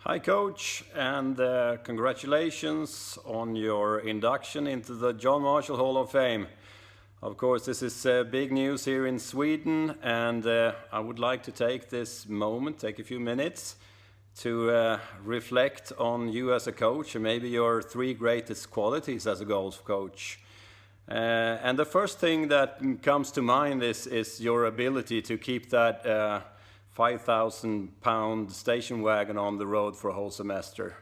Hi, Coach, and congratulations on your induction into the John Marshall Hall of Fame. Of course, this is big news here in Sweden, and I would like to take this moment, take a few minutes, to reflect on you as a coach and maybe your three greatest qualities as a golf coach. And the first thing that comes to mind is your ability to keep that 5,000-pound station wagon on the road for a whole semester.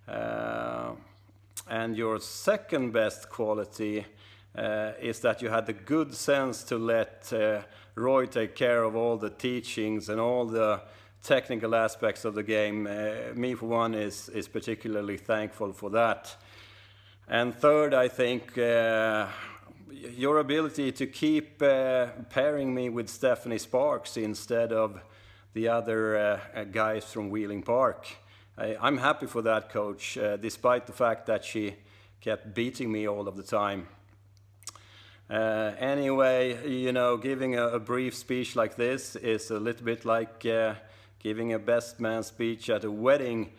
And your second best quality is that you had the good sense to let Roy take care of all the teachings and all the technical aspects of the game. Me, for one, is particularly thankful for that. And third, I think your ability to keep pairing me with Stephanie Sparks instead of the other guys from Wheeling Park. I'm happy for that, Coach, despite the fact that she kept beating me all of the time. Anyway, you know, giving a brief speech like this is a little bit like giving a best man speech at a wedding.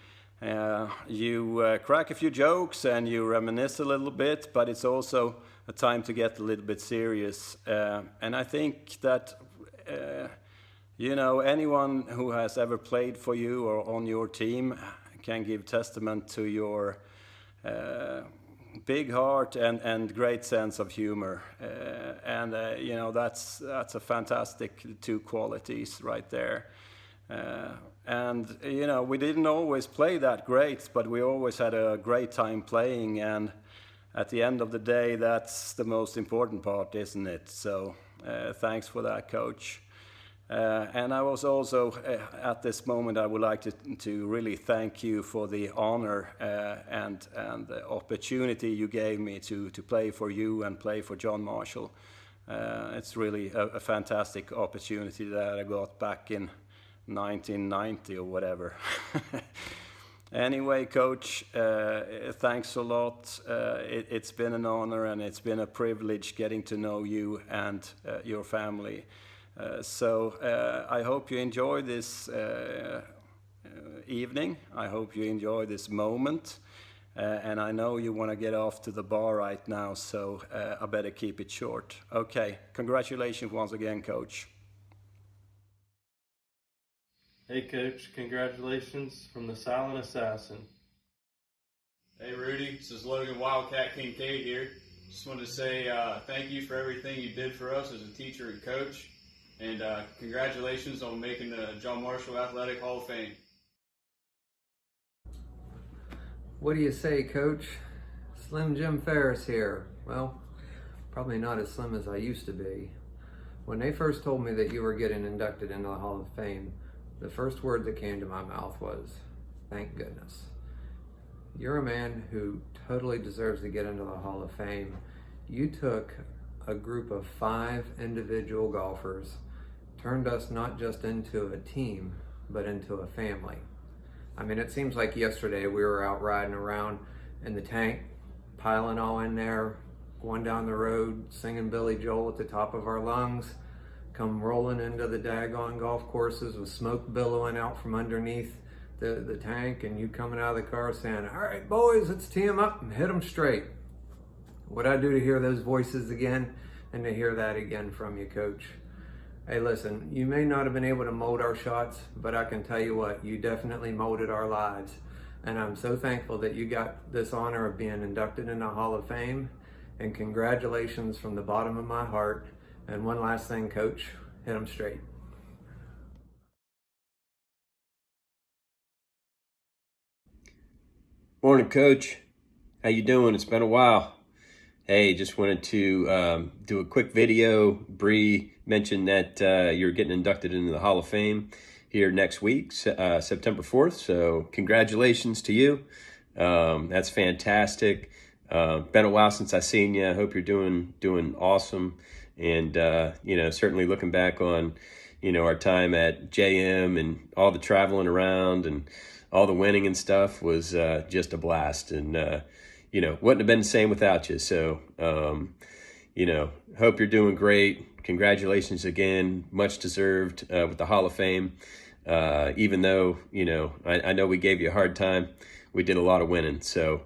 You crack a few jokes and you reminisce a little bit, but it's also a time to get a little bit serious. And I think that you know, anyone who has ever played for you or on your team can give testament to your big heart and great sense of humor. You know, that's a fantastic two qualities right there. You know, we didn't always play that great, but we always had a great time playing. And at the end of the day, that's the most important part, isn't it? So thanks for that, Coach. And I was also, at this moment, I would like to really thank you for the honor and the opportunity you gave me to play for you and play for John Marshall. It's really a fantastic opportunity that I got back in 1990 or whatever. Anyway, Coach, thanks a lot. It's been an honor and it's been a privilege getting to know you and your family. So I hope you enjoy this evening. I hope you enjoy this moment. And I know you want to get off to the bar right now, so I better keep it short. Okay, congratulations once again, Coach. Hey, Coach, congratulations from the Silent Assassin. Hey, Rudy, this is Logan Wildcat Kincaid here. Just wanted to say thank you for everything you did for us as a teacher and coach. And congratulations on making the John Marshall Athletic Hall of Fame. What do you say, Coach? Slim Jim Ferris here. Well, probably not as slim as I used to be. When they first told me that you were getting inducted into the Hall of Fame, the first word that came to my mouth was, thank goodness. You're a man who totally deserves to get into the Hall of Fame. You took a group of 5 individual golfers, turned us not just into a team, but into a family. I mean, it seems like yesterday we were out riding around in the tank, piling all in there, going down the road, singing Billy Joel at the top of our lungs, come rolling into the daggone golf courses with smoke billowing out from underneath the tank, and you coming out of the car saying, all right, boys, let's tee them up and hit them straight. What'd I do to hear those voices again and to hear that again from you, Coach? Hey, listen, you may not have been able to mold our shots, but I can tell you what, you definitely molded our lives. And I'm so thankful that you got this honor of being inducted in the Hall of Fame. And congratulations from the bottom of my heart. And one last thing, Coach, hit them straight. Morning, Coach. How you doing? It's been a while. Hey, just wanted to do a quick video. Bree mentioned that you're getting inducted into the Hall of Fame here next week, September 4th. So congratulations to you. That's fantastic. Been a while since I seen you. I hope you're doing awesome. And, you know, certainly looking back on, you know, our time at JM and all the traveling around and all the winning and stuff was just a blast. And, you know, wouldn't have been the same without you. So, you know, hope you're doing great. Congratulations again. Much deserved with the Hall of Fame. Even though, I know we gave you a hard time, we did a lot of winning. So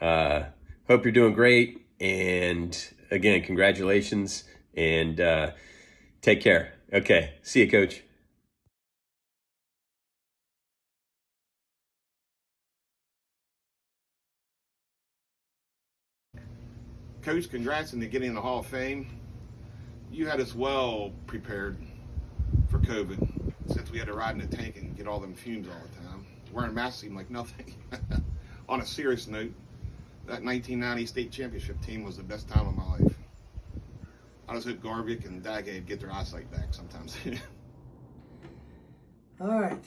hope you're doing great. And again, congratulations, and take care. Okay, see you, Coach. Coach, congrats on getting in the Hall of Fame. You had us well prepared for COVID, since we had to ride in a tank and get all them fumes all the time. Wearing masks seemed like nothing. On a serious note, that 1990 state championship team was the best time of my life. I just hope Garvik and Daggett get their eyesight back sometimes. All right,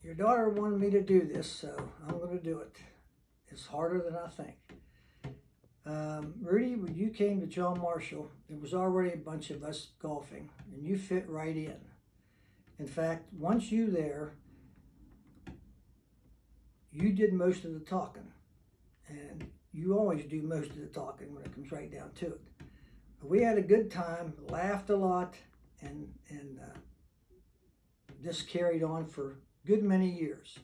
your daughter wanted me to do this, so I'm going to do it. It's harder than I think. Rudy, when you came to John Marshall, there was already a bunch of us golfing, and you fit right in. In fact, once you there, you did most of the talking, and you always do most of the talking when it comes right down to it. But we had a good time, laughed a lot, and this carried on for a good many years.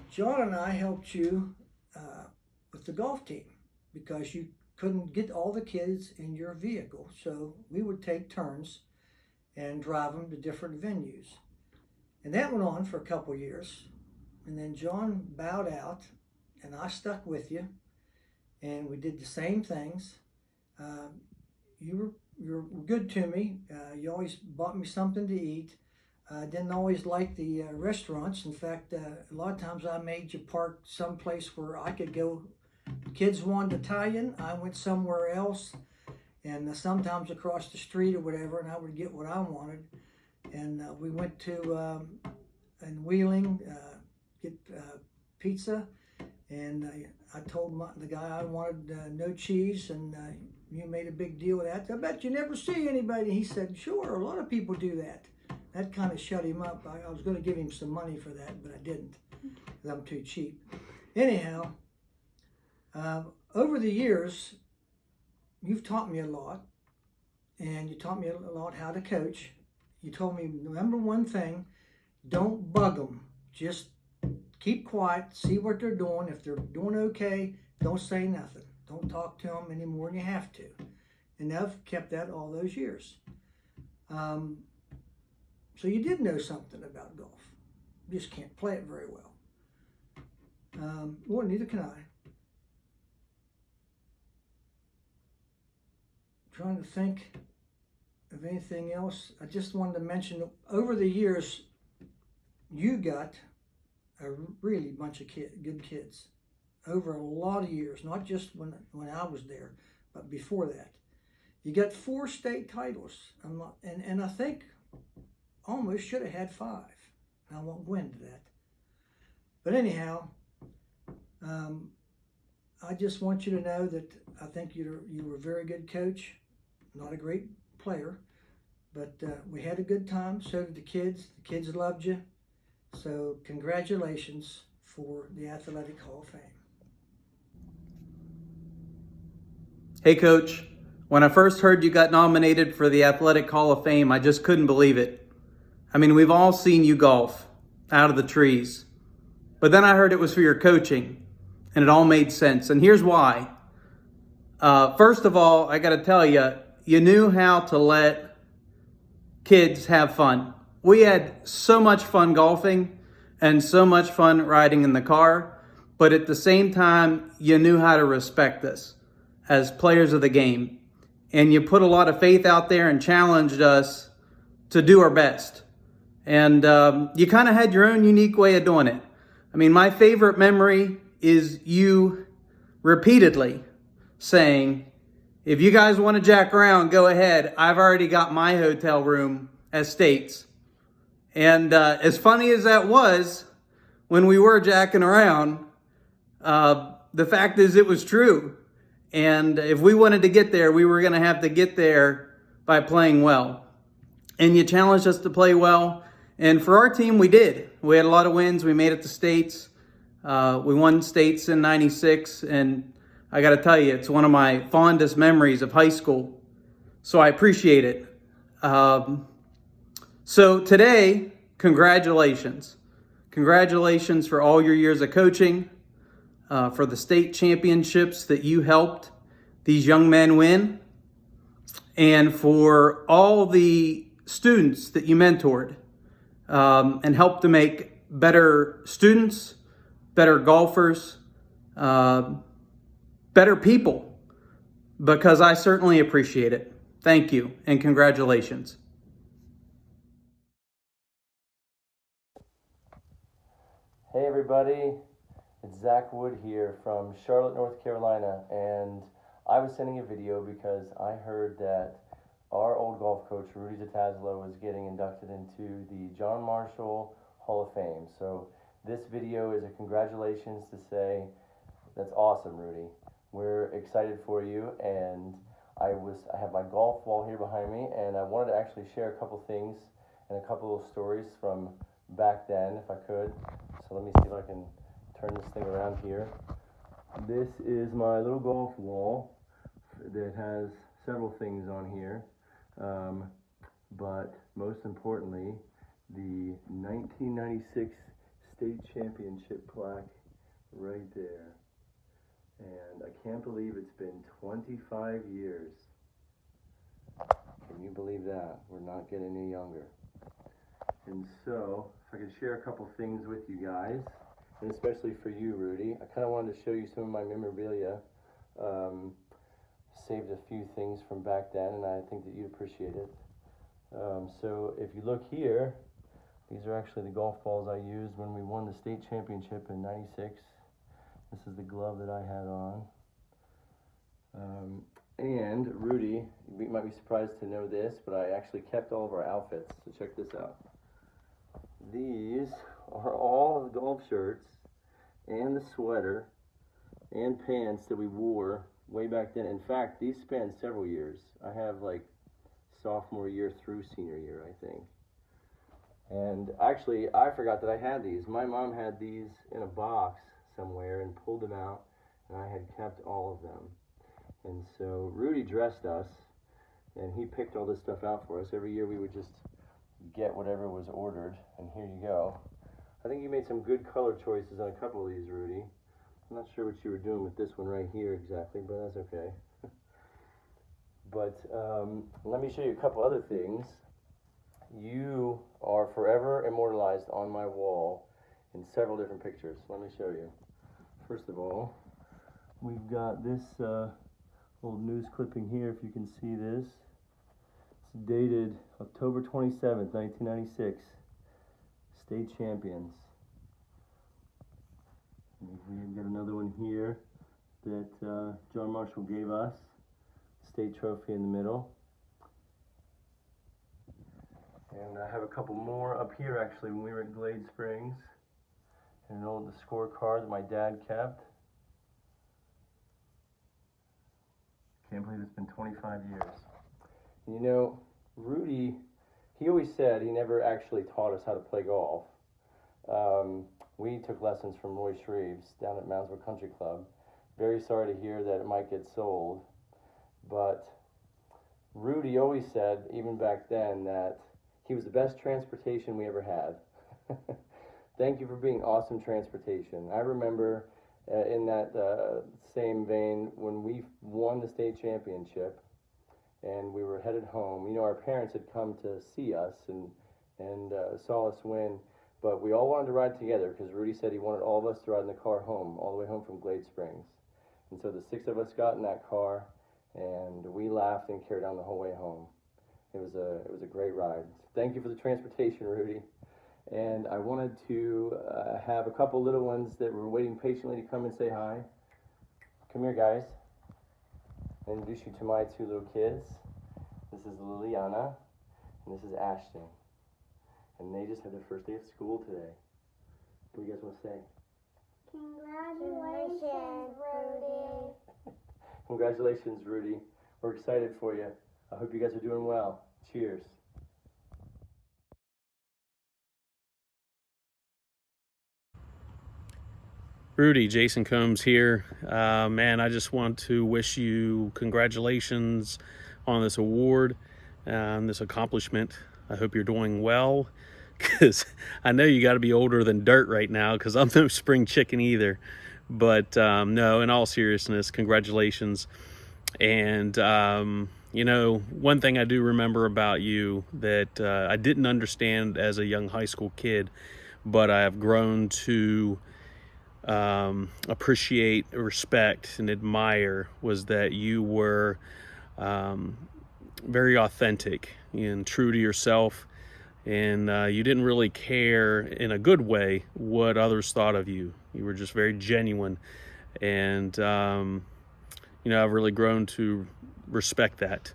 John and I helped you with the golf team, because you couldn't get all the kids in your vehicle. So we would take turns and drive them to different venues. And that went on for a couple years. And then John bowed out, and I stuck with you. And we did the same things. You were good to me. You always bought me something to eat. I didn't always like the restaurants. In fact, a lot of times I made you park someplace where I could go. Kids wanted Italian, I went somewhere else, and sometimes across the street or whatever, and I would get what I wanted. And we went to in Wheeling, get pizza, and I told the guy I wanted no cheese, and you made a big deal of that. I bet you never see anybody. He said, sure, a lot of people do that. That kind of shut him up. I was going to give him some money for that, but I didn't, because I'm too cheap. Anyhow, over the years, you've taught me a lot, and you taught me a lot how to coach. You told me, number one thing, don't bug them. Just keep quiet, see what they're doing. If they're doing okay, don't say nothing. Don't talk to them any more than you have to. And I've kept that all those years. So you did know something about golf. You just can't play it very well. Well, neither can I. Trying to think of anything else. I just wanted to mention that over the years, you got a really bunch of good kids. Over a lot of years, not just when I was there, but before that. You got 4 state titles, and I think almost should have had 5. I won't go into that. But anyhow, I just want you to know that I think you were a very good coach, not a great player, but we had a good time. So did the kids. The kids loved you. So congratulations for the Athletic Hall of Fame. Hey, Coach. When I first heard you got nominated for the Athletic Hall of Fame, I just couldn't believe it. I mean, we've all seen you golf out of the trees. But then I heard it was for your coaching, and it all made sense. And here's why. First of all, I got to tell you, you knew how to let kids have fun. We had so much fun golfing and so much fun riding in the car, but at the same time, you knew how to respect us as players of the game. And you put a lot of faith out there and challenged us to do our best. And you kind of had your own unique way of doing it. I mean, my favorite memory is you repeatedly saying, if you guys want to jack around, go ahead. I've already got my hotel room at States. And as funny as that was, when we were jacking around, the fact is it was true. And if we wanted to get there, we were going to have to get there by playing well. And you challenged us to play well. And for our team, we did. We had a lot of wins. We made it to States. We won States in '96. And I got to tell you, it's one of my fondest memories of high school. So I appreciate it. So today, congratulations. Congratulations for all your years of coaching, for the state championships that you helped these young men win, and for all the students that you mentored and helped to make better students, better golfers, better people, because I certainly appreciate it. Thank you and congratulations. Hey everybody, it's Zach Wood here from Charlotte, North Carolina, and I was sending a video because I heard that our old golf coach, Rudy Zataslo, was getting inducted into the John Marshall Hall of Fame. So this video is a congratulations to say, that's awesome, Rudy. We're excited for you, and I have my golf ball here behind me, and I wanted to actually share a couple things and a couple of stories from back then, if I could. So let me see if I can turn this thing around here. This is my little golf wall that has several things on here, but most importantly, the 1996 state championship plaque right there. And I can't believe it's been 25 years. Can you believe that? We're not getting any younger. And so, if I could share a couple things with you guys, and especially for you, Rudy, I kind of wanted to show you some of my memorabilia. Saved a few things from back then, and I think that you'd appreciate it. So if you look here, these are actually the golf balls I used when we won the state championship in '96. This is the glove that I had on. And Rudy, you might be surprised to know this, but I actually kept all of our outfits, so check this out. These are all of the golf shirts and the sweater and pants that we wore way back then. In fact, these span several years. I have like sophomore year through senior year, I think. And actually, I forgot that I had these. My mom had these in a box somewhere and pulled them out, and I had kept all of them. And so Rudy dressed us, and he picked all this stuff out for us. Every year we would just get whatever was ordered, and here you go. I think you made some good color choices on a couple of these, Rudy. I'm not sure what you were doing with this one right here exactly, but that's okay. But let me show you a couple other things. You are forever immortalized on my wall in several different pictures. Let me show you. First of all, we've got this old news clipping here, if you can see this. It's dated October 27th, 1996. State champions. We've got another one here that John Marshall gave us. State trophy in the middle. And I have a couple more up here actually when we were at Glade Springs. And an old scorecard that my dad kept. Can't believe it's been 25 years. And you know, Rudy, he always said he never actually taught us how to play golf. We took lessons from Roy Shreves down at Moundsville Country Club. Very sorry to hear that it might get sold. But Rudy always said, even back then, that he was the best transportation we ever had. Thank you for being awesome transportation. I remember in that same vein when we won the state championship and we were headed home. You know, our parents had come to see us and saw us win, but we all wanted to ride together because Rudy said he wanted all of us to ride in the car home, all the way home from Glade Springs. And so the 6 of us got in that car and we laughed and carried on the whole way home. It was a great ride. Thank you for the transportation, Rudy. And I wanted to have a couple little ones that were waiting patiently to come and say hi. Come here, guys. I'll introduce you to my 2 little kids. This is Liliana, and this is Ashton. And they just had their first day of school today. What do you guys want to say? Congratulations, Rudy. Congratulations, Rudy. We're excited for you. I hope you guys are doing well. Cheers. Rudy, Jason Combs here. Man, I just want to wish you congratulations on this award and this accomplishment. I hope you're doing well. because I know you got to be older than dirt right now, because I'm no spring chicken either. But no, in all seriousness, congratulations. And one thing I do remember about you that I didn't understand as a young high school kid, but I have grown to appreciate, respect, and admire, was that you were very authentic and true to yourself, and you didn't really care, in a good way, what others thought of you. You were just very genuine, and I've really grown to respect that.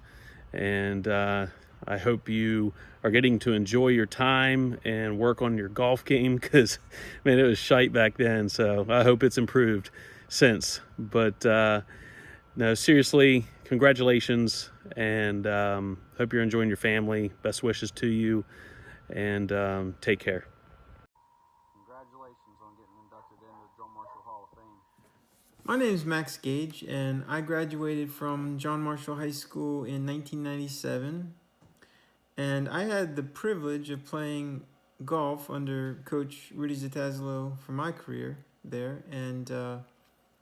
And I hope you are getting to enjoy your time and work on your golf game, because, man, it was shite back then. So I hope it's improved since. But no, seriously, congratulations, and hope you're enjoying your family. Best wishes to you, and take care. Congratulations on getting inducted into the John Marshall Hall of Fame. My name is Max Gage, and I graduated from John Marshall High School in 1997. And I had the privilege of playing golf under Coach Rudy Zitazlo for my career there. And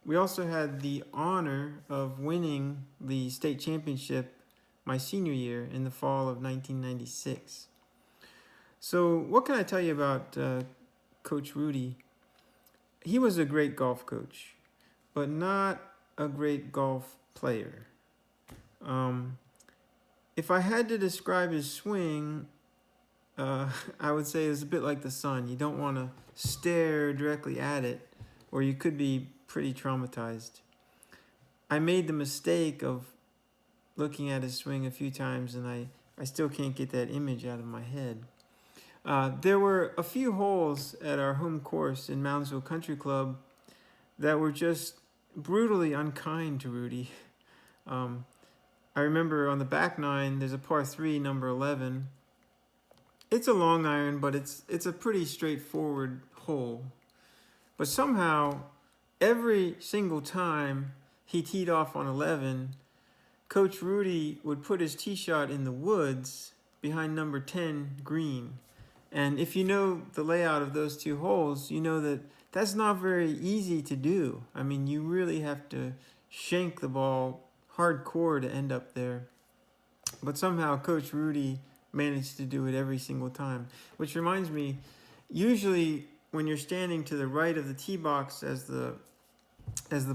we also had the honor of winning the state championship my senior year in the fall of 1996. So what can I tell you about Coach Rudy? He was a great golf coach, but not a great golf player. If I had to describe his swing, I would say it was a bit like the sun. You don't want to stare directly at it, or you could be pretty traumatized. I made the mistake of looking at his swing a few times, and I still can't get that image out of my head. There were a few holes at our home course in Moundsville Country Club that were just brutally unkind to Rudy. I remember on the back nine, there's a par 3, number 11. It's a long iron, but it's a pretty straightforward hole. But somehow, every single time he teed off on 11, Coach Rudy would put his tee shot in the woods behind number 10 green. And if you know the layout of those two holes, you know that that's not very easy to do. I mean, you really have to shank the ball hardcore to end up there. But somehow Coach Rudy managed to do it every single time. Which reminds me, usually when you're standing to the right of the tee box as the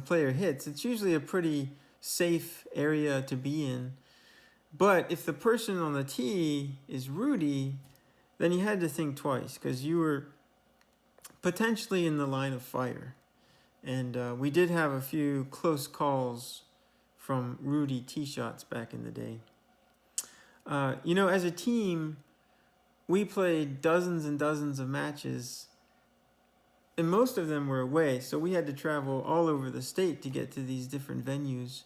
player hits, it's usually a pretty safe area to be in. But if the person on the tee is Rudy, then you had to think twice, because you were potentially in the line of fire. And we did have a few close calls from Rudy tee shots back in the day. As a team, we played dozens and dozens of matches, and most of them were away, so we had to travel all over the state to get to these different venues.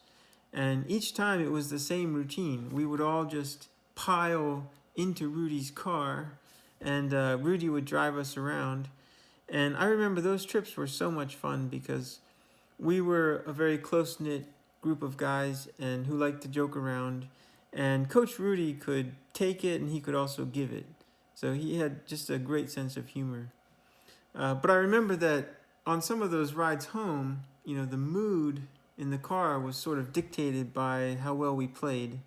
And each time it was the same routine. We would all just pile into Rudy's car, and Rudy would drive us around. And I remember those trips were so much fun, because we were a very close-knit group of guys and who liked to joke around. And Coach Rudy could take it, and he could also give it. So he had just a great sense of humor. But I remember that on some of those rides home, the mood in the car was sort of dictated by how well we played.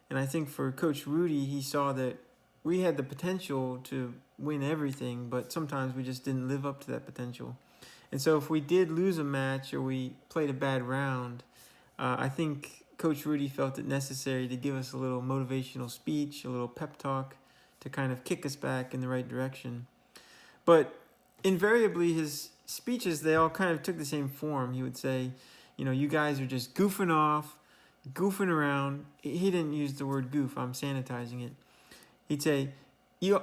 And I think for Coach Rudy, he saw that we had the potential to win everything, but sometimes we just didn't live up to that potential. And so if we did lose a match or we played a bad round, I think Coach Rudy felt it necessary to give us a little motivational speech, a little pep talk, to kind of kick us back in the right direction. But invariably, his speeches, they all kind of took the same form. He would say, you guys are just goofing off, goofing around. He didn't use the word goof. I'm sanitizing it. He'd say,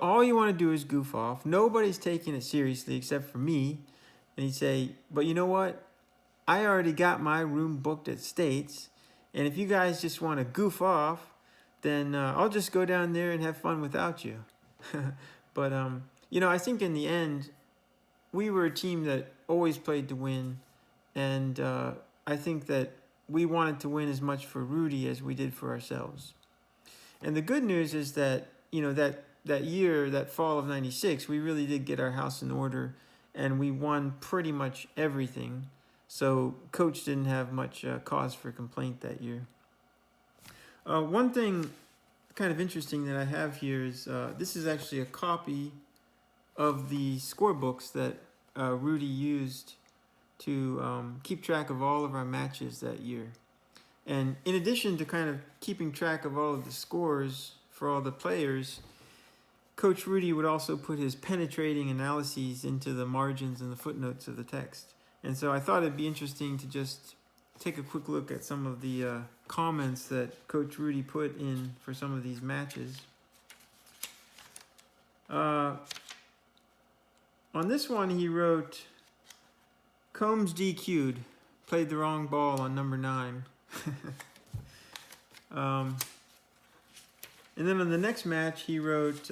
all you want to do is goof off. Nobody's taking it seriously except for me. And he'd say, but you know what? I already got my room booked at States. And if you guys just want to goof off, then I'll just go down there and have fun without you. But, I think in the end, we were a team that always played to win. And I think that we wanted to win as much for Rudy as we did for ourselves. And the good news is that, that year, that fall of '96, we really did get our house in order, and we won pretty much everything. So Coach didn't have much cause for complaint that year. One thing kind of interesting that I have here is this is actually a copy of the scorebooks that Rudy used to keep track of all of our matches that year. And in addition to kind of keeping track of all of the scores for all the players, Coach Rudy would also put his penetrating analyses into the margins and the footnotes of the text. And so I thought it'd be interesting to just take a quick look at some of the comments that Coach Rudy put in for some of these matches. On this one, he wrote, Combs DQ'd, played the wrong ball on number 9. And then on the next match, he wrote,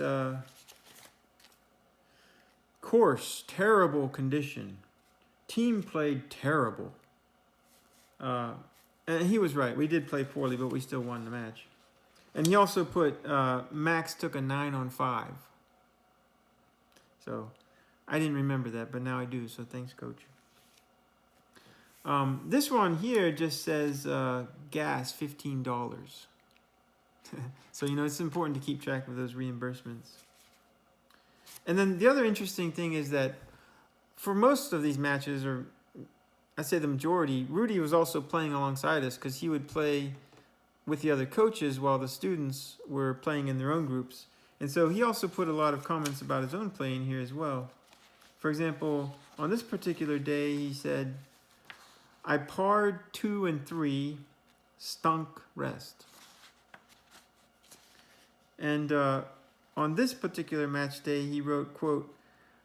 course, terrible condition. Team played terrible. And he was right. We did play poorly, but we still won the match. And he also put, Max took a 9 on 5. So I didn't remember that, but now I do. So thanks, Coach. This one here just says gas, $15. So, it's important to keep track of those reimbursements. And then the other interesting thing is that for most of these matches, or I'd say the majority, Rudy was also playing alongside us because he would play with the other coaches while the students were playing in their own groups. And so he also put a lot of comments about his own play in here as well. For example, on this particular day, he said, I parred 2 and 3, stunk rest. And on this particular match day, he wrote, quote,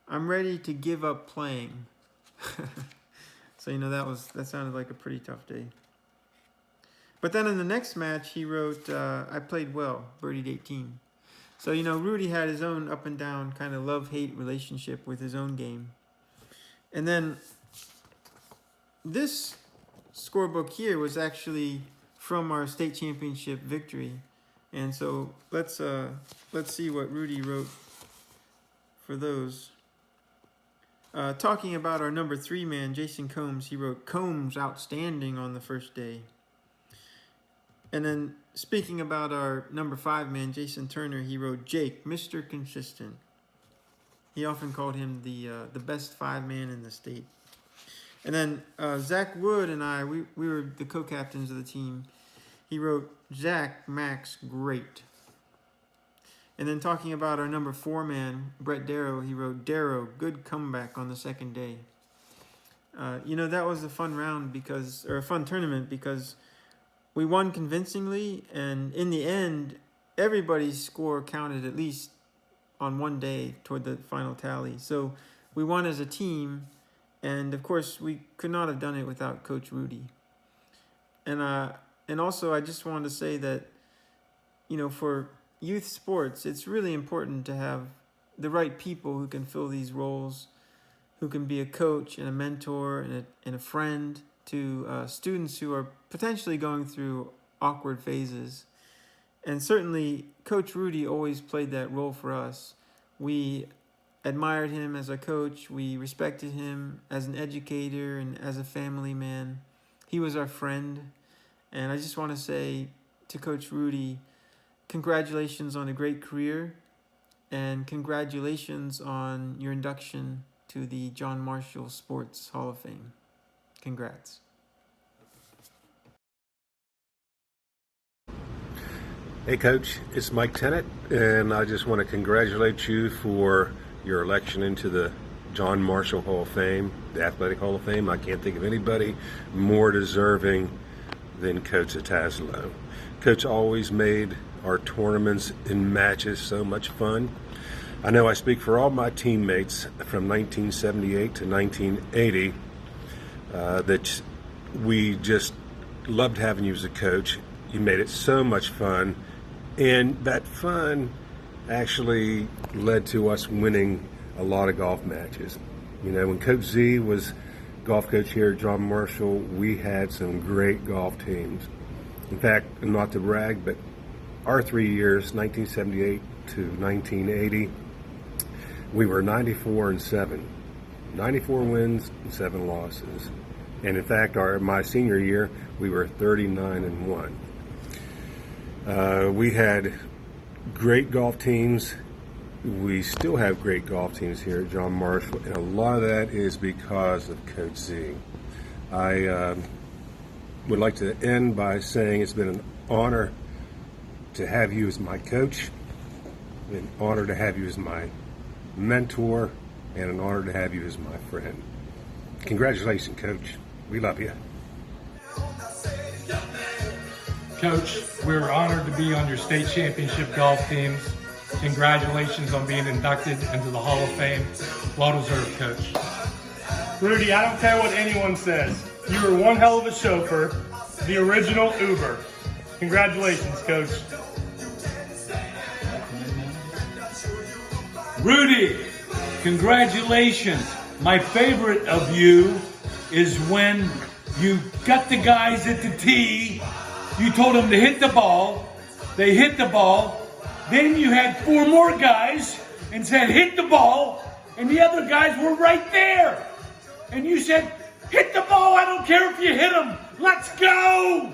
I'm ready to give up playing. So, that sounded like a pretty tough day. But then in the next match, he wrote, I played well, birdied 18. So, Rudy had his own up and down kind of love-hate relationship with his own game. And then this scorebook here was actually from our state championship victory. And so let's see what Rudy wrote for those. Talking about our number 3 man, Jason Combs, he wrote, Combs outstanding on the first day. And then speaking about our number 5 man, Jason Turner, he wrote, Jake, Mr. Consistent. He often called him the best 5 man in the state. And then Zach Wood and I, we were the co-captains of the team. He wrote, Zach, Max, great. And then talking about our number 4 man, Brett Darrow, he wrote, Darrow, good comeback on the second day. That was a fun round or a fun tournament because we won convincingly, and in the end, everybody's score counted at least on one day toward the final tally. So we won as a team, and of course, we could not have done it without Coach Rudy. And also, I just wanted to say that, for youth sports, it's really important to have the right people who can fill these roles, who can be a coach and a mentor and a friend to students who are potentially going through awkward phases. And certainly, Coach Rudy always played that role for us. We admired him as a coach. We respected him as an educator and as a family man. He was our friend. And I just want to say to Coach Rudy, congratulations on a great career, and congratulations on your induction to the John Marshall Sports Hall of Fame. Congrats. Hey Coach, it's Mike Tennant, and I just want to congratulate you for your election into the John Marshall Hall of Fame, the Athletic Hall of Fame. I can't think of anybody more deserving than Coach Ataslo. Coach always made our tournaments and matches so much fun. I know I speak for all my teammates from 1978 to 1980 that we just loved having you as a coach. You made it so much fun, and that fun actually led to us winning a lot of golf matches. When Coach Z was golf coach here at John Marshall, we had some great golf teams. In fact, not to brag, but our 3 years, 1978 to 1980, we were 94-7. 94 wins and 7 losses. And in fact, my senior year, we were 39-1. We had great golf teams. We still have great golf teams here at John Marshall, and a lot of that is because of Coach Z. I would like to end by saying it's been an honor to have you as my coach, an honor to have you as my mentor, and an honor to have you as my friend. Congratulations, Coach. We love you. Coach, we're honored to be on your state championship golf teams. Congratulations on being inducted into the Hall of Fame. Well deserved, Coach. Rudy, I don't care what anyone says. You were one hell of a chauffeur, the original Uber. Congratulations, Coach. Rudy, congratulations. My favorite of you is when you got the guys at the tee, you told them to hit the ball, they hit the ball, then you had 4 more guys and said hit the ball, and the other guys were right there. And you said, hit the ball, I don't care if you hit them, let's go!